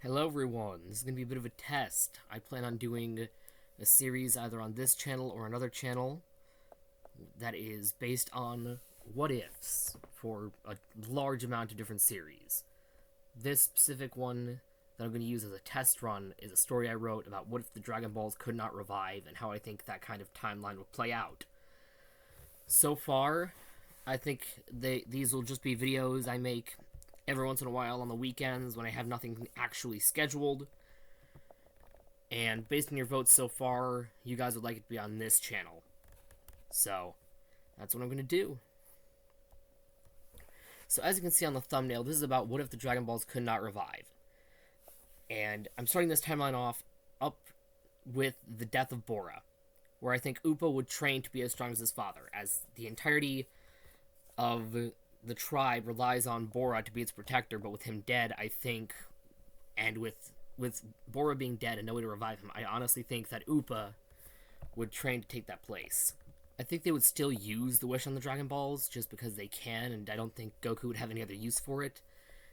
Hello everyone, this is going to be a bit of a test. I plan on doing a series either on this channel or another channel that is based on what ifs for a large amount of different series. This specific one that I'm going to use as a test run is a story I wrote about what if the Dragon Balls could not revive and how I think that kind of timeline would play out. So far, I think these will just be videos I make every once in a while on the weekends when I have nothing actually scheduled. And based on your votes so far, you guys would like it to be on this channel. So, that's what I'm going to do. So as you can see on the thumbnail, this is about what if the Dragon Balls could not revive. And I'm starting this timeline off up with the death of Bora, where I think Upa would train to be as strong as his father, as the entirety of the tribe relies on Bora to be its protector, but with him dead, I think, and with Bora being dead and no way to revive him, I honestly think that Upa would train to take that place. I think they would still use the wish on the Dragon Balls just because they can, and I don't think Goku would have any other use for it.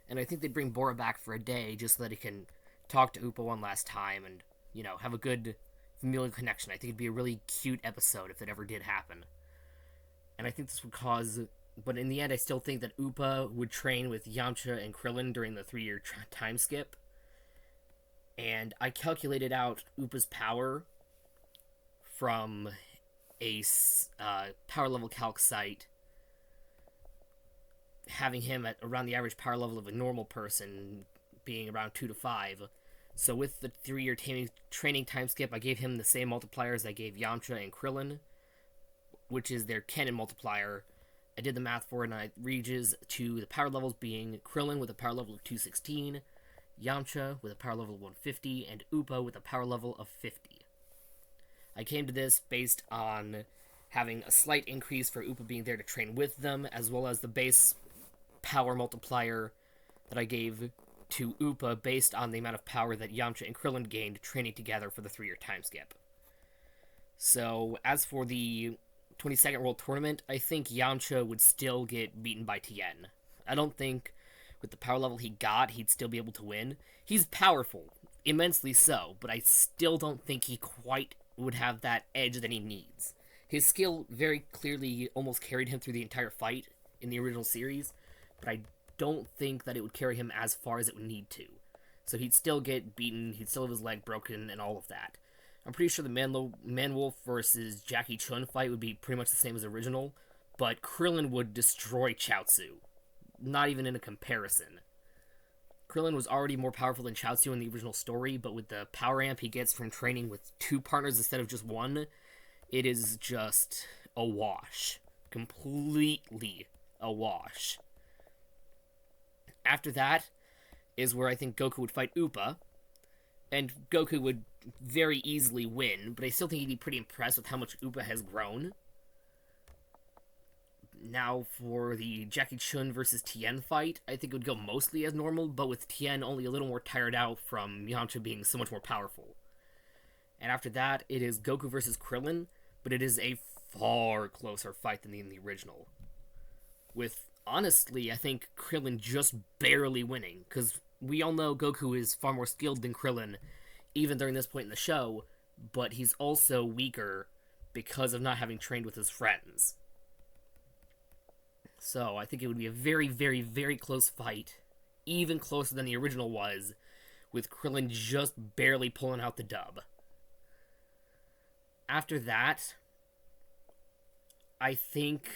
And I think they'd bring Bora back for a day just so that he can talk to Upa one last time and, have a good familial connection. I think it'd be a really cute episode if it ever did happen. And I think this would cause. But in the end, I still think that Upa would train with Yamcha and Krillin during the 3-year time skip. And I calculated out Upa's power from a power level calc site, having him at around the average power level of a normal person, being around 2 to 5. So with the 3-year training time skip, I gave him the same multipliers I gave Yamcha and Krillin, which is their canon multiplier. I did the math for it, and it reaches to the power levels being Krillin with a power level of 216, Yamcha with a power level of 150, and Upa with a power level of 50. I came to this based on having a slight increase for Upa being there to train with them, as well as the base power multiplier that I gave to Upa based on the amount of power that Yamcha and Krillin gained training together for the 3-year time skip. So, as for the 22nd World Tournament, I think Yamcha would still get beaten by Tien. I don't think with the power level he got, he'd still be able to win. He's powerful, immensely so, but I still don't think he quite would have that edge that he needs. His skill very clearly almost carried him through the entire fight in the original series, but I don't think that it would carry him as far as it would need to. So he'd still get beaten, he'd still have his leg broken, and all of that. I'm pretty sure the Manwolf versus Jackie Chun fight would be pretty much the same as the original, but Krillin would destroy Chaozu. Not even in a comparison. Krillin was already more powerful than Chaozu in the original story, but with the power amp he gets from training with 2 partners instead of just one, it is just a wash. Completely a wash. After that is where I think Goku would fight Upa, and Goku would very easily win, but I still think he'd be pretty impressed with how much Upa has grown. Now, for the Jackie Chun versus Tien fight, I think it would go mostly as normal, but with Tien only a little more tired out from Yamcha being so much more powerful. And after that, it is Goku versus Krillin, but it is a far closer fight than in the original. With, honestly, I think Krillin just barely winning, because we all know Goku is far more skilled than Krillin, even during this point in the show, but he's also weaker because of not having trained with his friends. So I think it would be a very, very, very close fight, even closer than the original was, with Krillin just barely pulling out the dub. After that, I think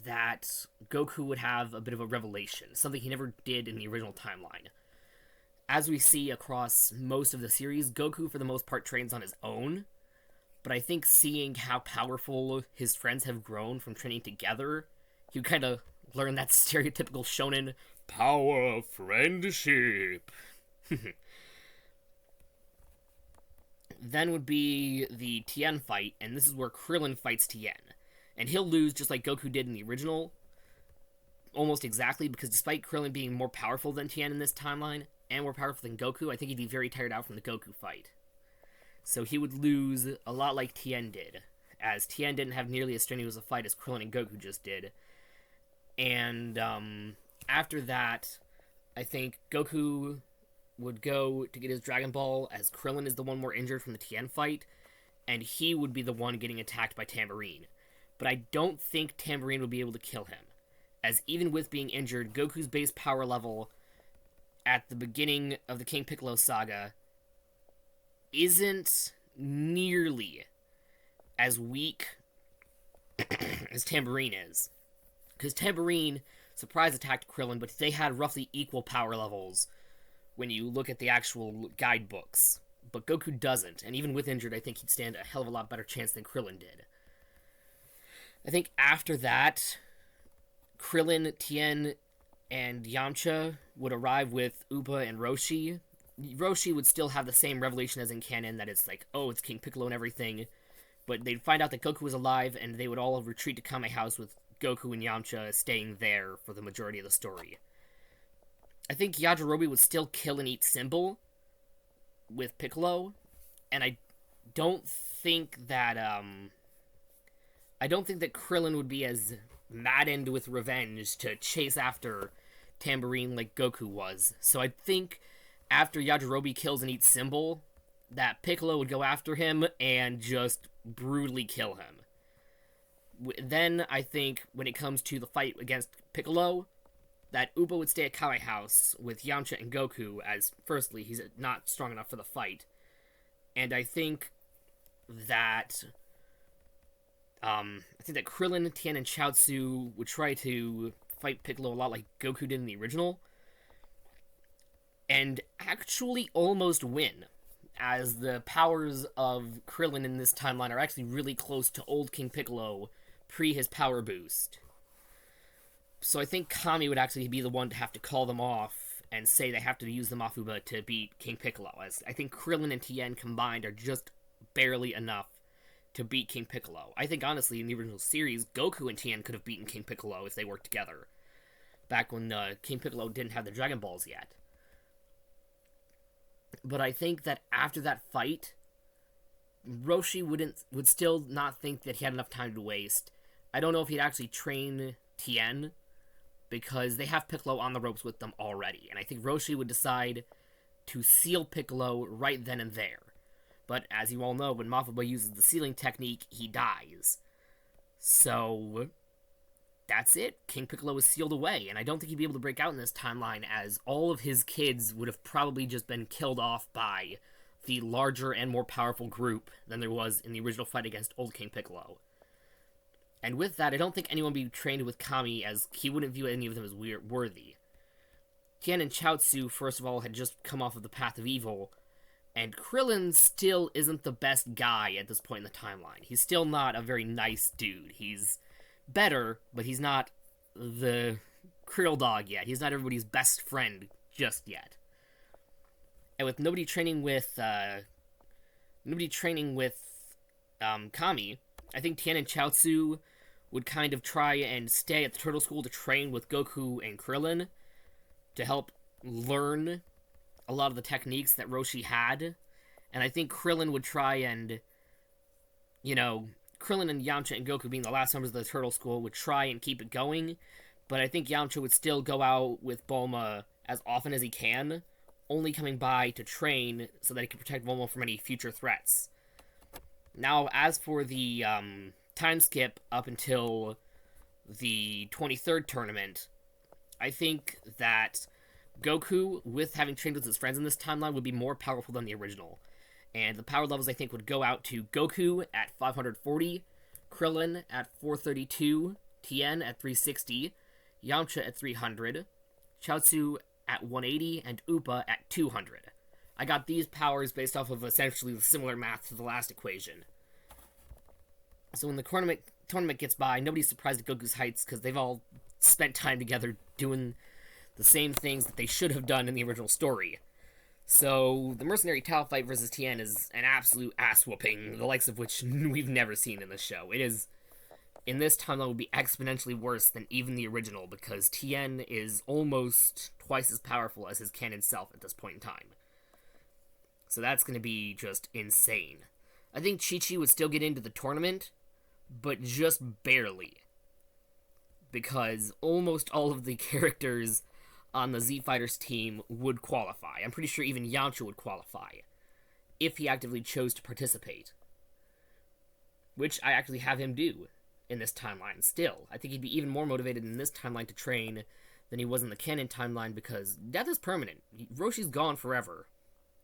that Goku would have a bit of a revelation, something he never did in the original timeline. As we see across most of the series, Goku for the most part trains on his own, but I think seeing how powerful his friends have grown from training together, you kind of learn that stereotypical shonen power of friendship. Then would be the Tien fight, and this is where Krillin fights Tien. And he'll lose just like Goku did in the original, almost exactly, because despite Krillin being more powerful than Tien in this timeline, and more powerful than Goku, I think he'd be very tired out from the Goku fight. So he would lose a lot like Tien did, as Tien didn't have nearly as strenuous a fight as Krillin and Goku just did. And after that, I think Goku would go to get his Dragon Ball, as Krillin is the one more injured from the Tien fight, and he would be the one getting attacked by Tambourine. But I don't think Tambourine would be able to kill him, as even with being injured, Goku's base power level at the beginning of the King Piccolo saga isn't nearly as weak as Tambourine is. Because Tambourine surprise attacked Krillin, but they had roughly equal power levels when you look at the actual guidebooks. But Goku doesn't, and even with injured, I think he'd stand a hell of a lot better chance than Krillin did. I think after that, Krillin, Tien, and Yamcha would arrive with Upa and Roshi. Roshi would still have the same revelation as in canon, that it's like, oh, it's King Piccolo and everything, but they'd find out that Goku was alive, and they would all retreat to Kame House with Goku and Yamcha staying there for the majority of the story. I think Yajirobe would still kill and eat Symbol with Piccolo, and I don't think that Krillin would be as maddened with revenge to chase after Tambourine like Goku was. So I think after Yajirobe kills and eats Symbol, that Piccolo would go after him and just brutally kill him. Then I think when it comes to the fight against Piccolo, that Upa would stay at Kame House with Yamcha and Goku, as firstly, he's not strong enough for the fight. And I think that Krillin, Tien, and Chaozu would try to fight Piccolo a lot like Goku did in the original, and actually almost win, as the powers of Krillin in this timeline are actually really close to old King Piccolo pre his power boost. So I think Kami would actually be the one to have to call them off and say they have to use the Mafuba to beat King Piccolo, as I think Krillin and Tien combined are just barely enough to beat King Piccolo. I think, honestly, in the original series, Goku and Tien could have beaten King Piccolo if they worked together, back when King Piccolo didn't have the Dragon Balls yet. But I think that after that fight, Roshi would still not think that he had enough time to waste. I don't know if he'd actually train Tien, because they have Piccolo on the ropes with them already, and I think Roshi would decide to seal Piccolo right then and there. But as you all know, when Mafuba uses the sealing technique, he dies. So that's it. King Piccolo is sealed away, and I don't think he'd be able to break out in this timeline, as all of his kids would have probably just been killed off by the larger and more powerful group than there was in the original fight against old King Piccolo. And with that, I don't think anyone would be trained with Kami, as he wouldn't view any of them as worthy. Tien and Chaozu, first of all, had just come off of the path of evil, and Krillin still isn't the best guy at this point in the timeline. He's still not a very nice dude. He's better, but he's not the Krill Dog yet. He's not everybody's best friend just yet. And with nobody training with Kami, I think Tien and Chaozu would kind of try and stay at the Turtle School to train with Goku and Krillin to help learn a lot of the techniques that Roshi had. And I think Krillin would try and, Krillin and Yamcha and Goku being the last members of the Turtle School would try and keep it going, but I think Yamcha would still go out with Bulma as often as he can, only coming by to train so that he can protect Bulma from any future threats. Now, as for the time skip up until the 23rd tournament, I think that Goku, with having trained with his friends in this timeline, would be more powerful than the original. And the power levels, I think, would go out to Goku at 540, Krillin at 432, Tien at 360, Yamcha at 300, Chaozu at 180, and Upa at 200. I got these powers based off of essentially similar math to the last equation. So when the tournament gets by, nobody's surprised at Goku's heights, because they've all spent time together doing the same things that they should have done in the original story. So the Mercenary Tao fight versus Tien is an absolute ass-whooping, the likes of which we've never seen in this show. It is, in this timeline, would be exponentially worse than even the original, because Tien is almost twice as powerful as his canon self at this point in time. So that's going to be just insane. I think Chi-Chi would still get into the tournament, but just barely, because almost all of the characters on the Z Fighters team would qualify. I'm pretty sure even Yamcha would qualify if he actively chose to participate, which I actually have him do in this timeline still. I think he'd be even more motivated in this timeline to train than he was in the canon timeline, because death is permanent. Roshi's gone forever,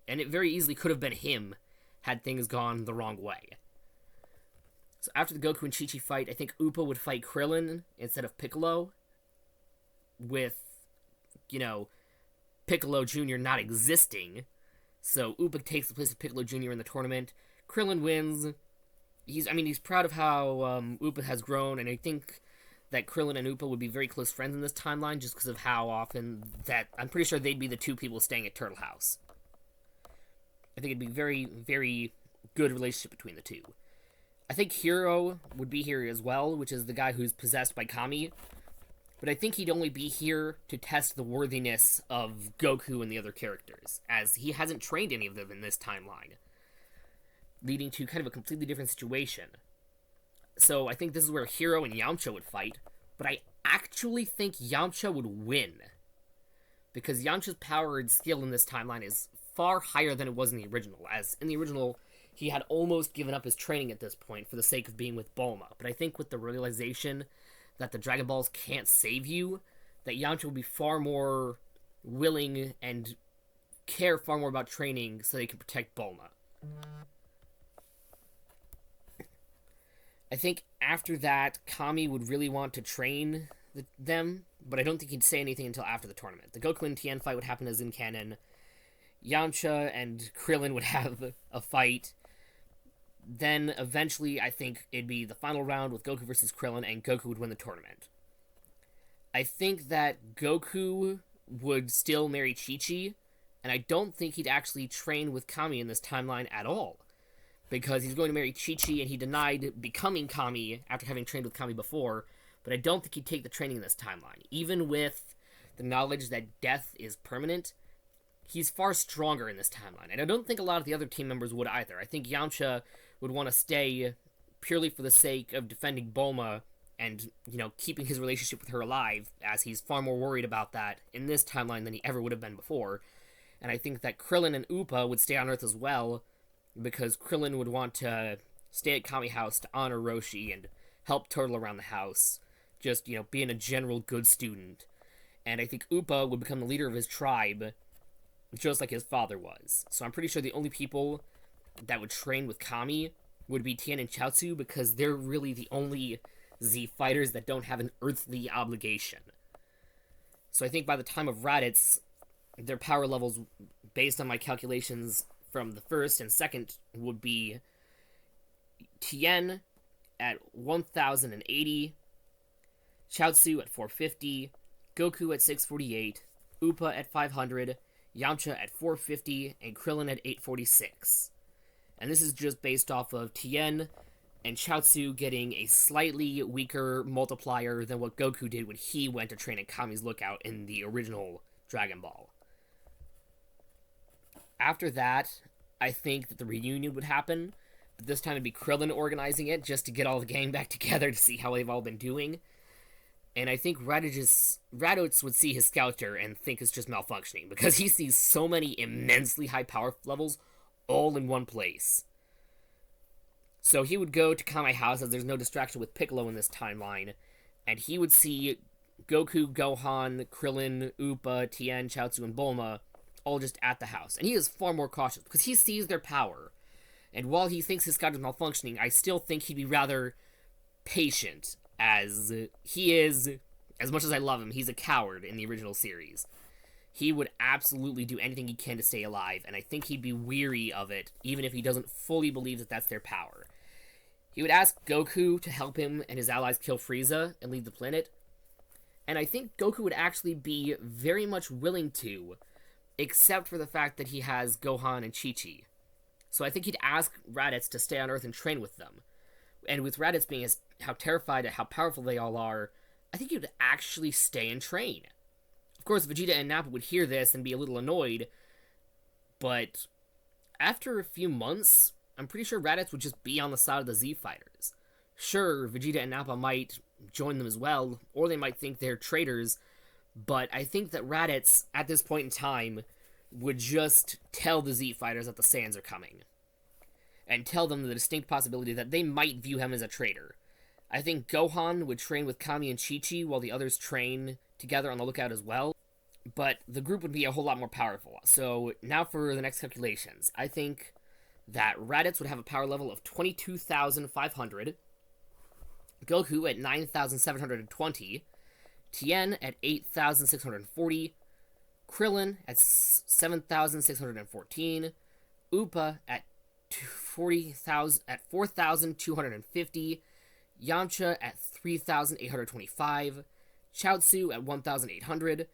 and it very easily could have been him had things gone the wrong way. So after the Goku and Chi-Chi fight, I think Appa would fight Krillin instead of Piccolo, with, Piccolo Jr. not existing. So Appa takes the place of Piccolo Jr. in the tournament. Krillin wins. He's proud of how Appa has grown, and I think that Krillin and Appa would be very close friends in this timeline just because of how often that... I'm pretty sure they'd be the two people staying at Turtle House. I think it'd be very, very good relationship between the two. I think Hiro would be here as well, which is the guy who's possessed by Kami. But I think he'd only be here to test the worthiness of Goku and the other characters, as he hasn't trained any of them in this timeline, leading to kind of a completely different situation. So I think this is where Hiro and Yamcha would fight, but I actually think Yamcha would win, because Yamcha's power and skill in this timeline is far higher than it was in the original, as in the original, he had almost given up his training at this point for the sake of being with Bulma. But I think with the realization that the Dragon Balls can't save you, that Yamcha will be far more willing and care far more about training so they can protect Bulma. I think after that, Kami would really want to train them, but I don't think he'd say anything until after the tournament. The Goku and Tien fight would happen as in canon. Yamcha and Krillin would have a fight. Then, eventually, I think it'd be the final round with Goku versus Krillin, and Goku would win the tournament. I think that Goku would still marry Chi-Chi, and I don't think he'd actually train with Kami in this timeline at all, because he's going to marry Chi-Chi, and he denied becoming Kami after having trained with Kami before, but I don't think he'd take the training in this timeline. Even with the knowledge that death is permanent, he's far stronger in this timeline, and I don't think a lot of the other team members would either. I think Yamcha would want to stay purely for the sake of defending Bulma and, keeping his relationship with her alive, as he's far more worried about that in this timeline than he ever would have been before. And I think that Krillin and Appa would stay on Earth as well, because Krillin would want to stay at Kami House to honor Roshi and help Turtle around the house, just, being a general good student. And I think Appa would become the leader of his tribe, just like his father was. So I'm pretty sure the only people that would train with Kami would be Tien and Chaozu, because they're really the only Z fighters that don't have an earthly obligation. So I think by the time of Raditz, their power levels, based on my calculations from the first and second, would be Tien at 1080, Chaozu at 450, Goku at 648, Appa at 500, Yamcha at 450, and Krillin at 846. And this is just based off of Tien and Chaozu getting a slightly weaker multiplier than what Goku did when he went to train at Kami's Lookout in the original Dragon Ball. After that, I think that the reunion would happen, but this time it'd be Krillin organizing it just to get all the gang back together to see how they've all been doing. And I think Raditz would see his Scouter and think it's just malfunctioning, because he sees so many immensely high power levels all in one place. So he would go to Kami House, as there's no distraction with Piccolo in this timeline, and he would see Goku, Gohan, Krillin, Appa, Tien, Chaozu, and Bulma all just at the house. And he is far more cautious, because he sees their power. And while he thinks his Scout is malfunctioning, I still think he'd be rather patient, as he is, as much as I love him, he's a coward in the original series. He would absolutely do anything he can to stay alive, and I think he'd be weary of it, even if he doesn't fully believe that that's their power. He would ask Goku to help him and his allies kill Frieza and leave the planet, and I think Goku would actually be very much willing to, except for the fact that he has Gohan and Chi-Chi. So I think he'd ask Raditz to stay on Earth and train with them. And with Raditz being how terrified at how powerful they all are, I think he would actually stay and train. Of course, Vegeta and Nappa would hear this and be a little annoyed, but after a few months, I'm pretty sure Raditz would just be on the side of the Z Fighters. Sure, Vegeta and Nappa might join them as well, or they might think they're traitors, But I think that Raditz, at this point in time, would just tell the Z Fighters that the Saiyans are coming. And tell them the distinct possibility that they might view him as a traitor. I think Gohan would train with Kami and Chi-Chi while the others train together on the lookout as well. But the group would be a whole lot more powerful. So now for the next calculations. I think that Raditz would have a power level of 22,500, Goku at 9,720, Tien at 8,640, Krillin at 7,614, Upa at 4,250, Yamcha at 3,825, Chaozu at 1,800,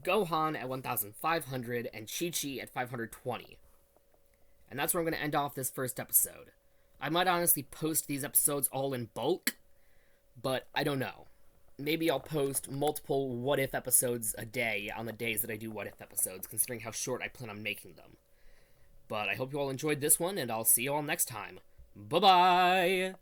Gohan at 1,500, and Chi-Chi at 520. And that's where I'm going to end off this first episode. I might honestly post these episodes all in bulk, but I don't know. Maybe I'll post multiple What If episodes a day on the days that I do What If episodes, considering how short I plan on making them. But I hope you all enjoyed this one, and I'll see you all next time. Bye-bye!